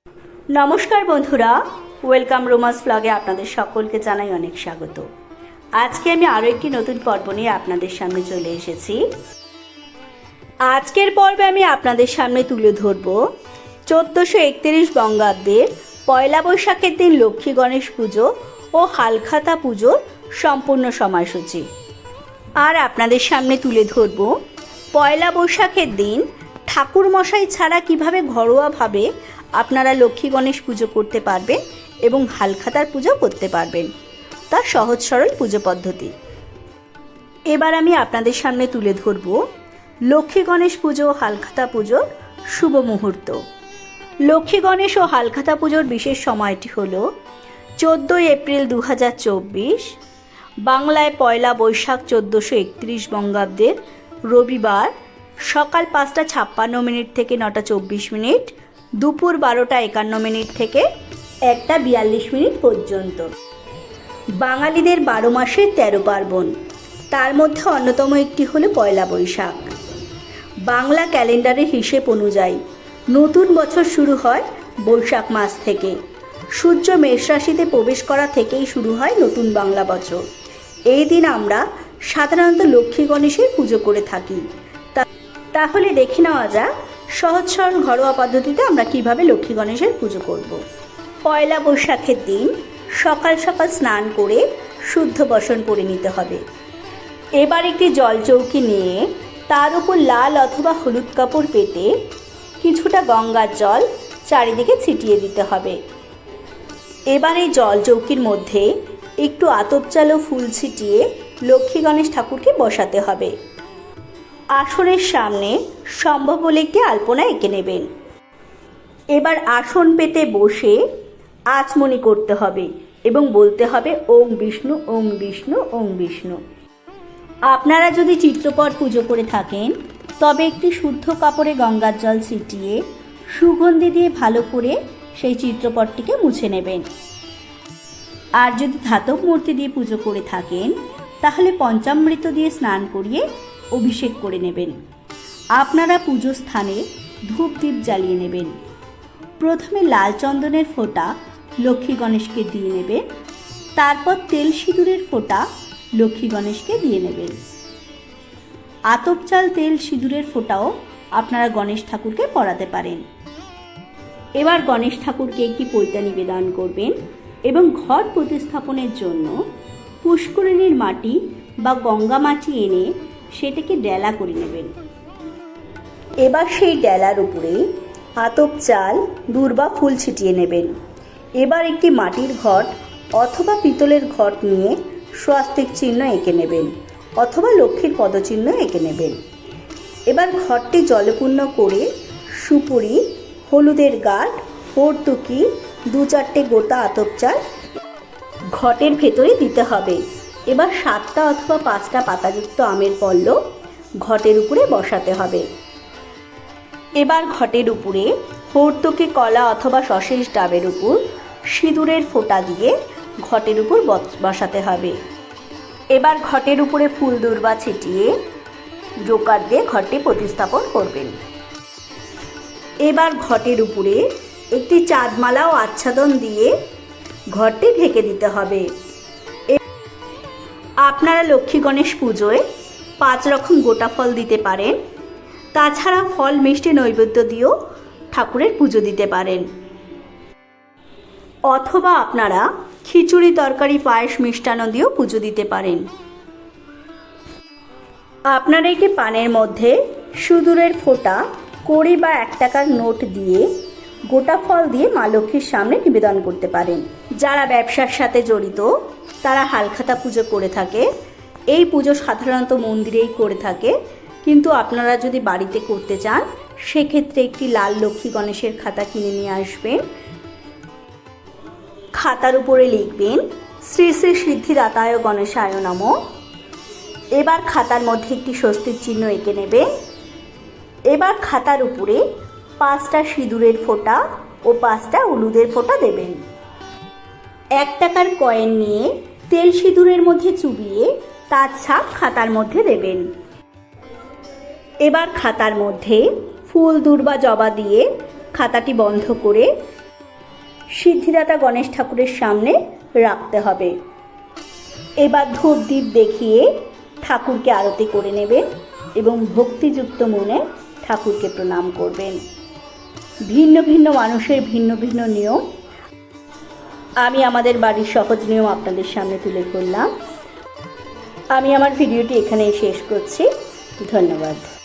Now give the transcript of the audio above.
নমস্কার বন্ধুরা, welcome romance ব্লগে আপনাদের সকলকে জানাই অনেক স্বাগত। আজকে আমি আরও একটি নতুন পর্ব নিয়ে আপনাদের সামনে চলে এসেছি। আজকের পর্বে আমি আপনাদের সামনে তুলে ধরব 1431 বঙ্গাব্দের পয়লা বৈশাখের দিন লক্ষ্মী গণেশ পুজো ও হালখাতা পুজোর সম্পূর্ণ সময়সূচি। আর আপনাদের সামনে তুলে ধরব পয়লা বৈশাখের দিন ঠাকুরমশাই ছাড়া কিভাবে ঘরোয়াভাবে আপনারা লক্ষ্মী গণেশ পুজো করতে পারবেন এবং হালখাতার পুজো করতে পারবেন, তার সহজ সরল পুজো পদ্ধতি। এবার আমি আপনাদের সামনে তুলে ধরব লক্ষ্মী গণেশ পুজো ও হালখাতা পুজোর শুভ মুহূর্ত। লক্ষ্মী গণেশ ও হালখাতা পুজোর বিশেষ সময়টি হল 14 এপ্রিল 2024, বাংলায় পয়লা বৈশাখ 1431 বঙ্গাব্দের রবিবার সকাল 5:56 থেকে 9:24, দুপুর 12:51 থেকে 1:42 পর্যন্ত। বাঙালিদের 12 মাসের 13 পার্বণ, তার মধ্যে অন্যতম একটি হলো পয়লা বৈশাখ। বাংলা ক্যালেন্ডারের হিসেব অনুযায়ী নতুন বছর শুরু হয় বৈশাখ মাস থেকে। সূর্য মেষ রাশিতে প্রবেশ করা থেকেই শুরু হয় নতুন বাংলা বছর। এই দিন আমরা সাধারণত লক্ষ্মী গণেশের পুজো করে থাকি। তাহলে দেখে নেওয়া যাক সহজ সরল ঘরোয়া পদ্ধতিতে আমরা কিভাবে লক্ষ্মী গণেশের পুজো করব। পয়লা বৈশাখের দিন সকাল সকাল স্নান করে শুদ্ধ বসন করে নিতে হবে। এবার একটি জল চৌকি নিয়ে তার উপর লাল অথবা হলুদ কাপড় পেতে কিছুটা গঙ্গার জল চারিদিকে ছিটিয়ে দিতে হবে। এবার এই জল চৌকির মধ্যে একটু আতপ চাল ও ফুল ছিটিয়ে লক্ষ্মী গণেশ ঠাকুরকে বসাতে হবে। আসনের সামনে সম্ভব হলে একটি আলপনা এঁকে নেবেন। এবার আসন পেতে বসে আচমনি করতে হবে এবং বলতে হবে ওম বিষ্ণু ওম বিষ্ণু ওম বিষ্ণু। আপনারা যদি চিত্রপট পুজো করে থাকেন তবে একটি শুদ্ধ কাপড়ে গঙ্গার জল ছিটিয়ে সুগন্ধি দিয়ে ভালো করে সেই চিত্রপটটিকে মুছে নেবেন। আর যদি ধাতব মূর্তি দিয়ে পুজো করে থাকেন তাহলে পঞ্চামৃত দিয়ে স্নান করিয়ে অভিষেক করে নেবেন। আপনারা পুজো স্থানে ধূপ দ্বীপ জ্বালিয়ে নেবেন। প্রথমে লাল চন্দনের ফোঁটা লক্ষ্মী গণেশকে দিয়ে নেবেন, তারপর তেল সিঁদুরের ফোঁটা লক্ষ্মী গণেশকে দিয়ে নেবেন। আতপ চাল তেল সিঁদুরের ফোঁটাও আপনারা গণেশ ঠাকুরকে পরাতে পারেন। এবার গণেশ ঠাকুরকে একটি পৈতা নিবেদন করবেন এবং ঘট প্রতিস্থাপনের জন্য পুষ্করিণীর মাটি বা গঙ্গা মাটি এনে সেটাকে ডেলা করে নেবেন। এবার সেই ডেলার উপরে আতপ চাল দূর্বা ফুল ছিটিয়ে নেবেন। এবার একটি মাটির ঘট অথবা পিতলের ঘট নিয়ে স্বস্তিক চিহ্ন এঁকে নেবেন অথবা লক্ষ্মীর পদচিহ্ন এঁকে নেবেন। এবার ঘরটি জলপূর্ণ করে সুপুরি, হলুদের গাঁট, হর্তুকি, 2-4টে গোটা আতপ চাল ঘটের ভেতরে দিতে হবে। এবার 7টা অথবা 5টা পাতাযুক্ত আমের পল্লব ঘটের উপরে বসাতে হবে। এবার ঘটের উপরে হর্তুকি, কলা অথবা সশেষ ডাবের উপর সিঁদুরের ফোঁটা দিয়ে ঘটের উপর বসাতে হবে। এবার ঘটের উপরে ফুল দূর্বা ছিটিয়ে জোকার দিয়ে ঘরটি প্রতিস্থাপন করবেন। এবার ঘটের উপরে একটি চাঁদমালা ও আচ্ছাদন দিয়ে ঘরটি ঢেকে দিতে হবে। আপনারা লক্ষ্মী গণেশ পুজোয় 5 রকম গোটা ফল দিতে পারেন। তাছাড়া ফল মিষ্টি নৈবেদ্য দিয়েও ঠাকুরের পুজো দিতে পারেন। অথবা আপনারা খিচুড়ি, তরকারি, পায়েস, মিষ্টান্ন দিয়েও পুজো দিতে পারেন। আপনারা একটি পানের মধ্যে সিঁদুরের ফোঁটা, কড়ি বা 1 টাকার নোট দিয়ে গোটা ফল দিয়ে মা লক্ষ্মীর সামনে নিবেদন করতে পারেন। যারা ব্যবসার সাথে জড়িত তারা হালখাতা পুজো করে থাকে। এই পুজো সাধারণত মন্দিরেই করে থাকে, কিন্তু আপনারা যদি বাড়িতে করতে চান সেক্ষেত্রে একটি লাল লক্ষ্মী গণেশের খাতা কিনে নিয়ে আসবেন। খাতার উপরে লিখবেন শ্রী শ্রী সিদ্ধিদাতায় গণেশায় নমঃ। এবার খাতার মধ্যে একটি স্বস্তিক চিহ্ন এঁকে নেবেন। এবার খাতার উপরে 5টা সিঁদুরের ফোঁটা ও 5টা হলুদের ফোঁটা দেবেন। 1 টাকার কয়েন নিয়ে তেল সিঁদুরের মধ্যে চুবিয়ে তার ছাপ খাতার মধ্যে দেবেন। এবার খাতার মধ্যে ফুল, দূর্বা, জবা দিয়ে খাতাটি বন্ধ করে সিদ্ধিদাতা গণেশ ঠাকুরের সামনে রাখতে হবে। এবার ধূপ দ্বীপ দেখিয়ে ঠাকুরকে আরতি করে নেবেন এবং ভক্তিযুক্ত মনে ঠাকুরকে প্রণাম করবেন। ভিন্ন ভিন্ন মানুষের ভিন্ন ভিন্ন নিয়ম, আমি আমাদের বাড়ির সহজ নিয়ম আপনাদের সামনে তুলে ধরলাম। আমি আমার ভিডিওটি এখানেই শেষ করছি। ধন্যবাদ।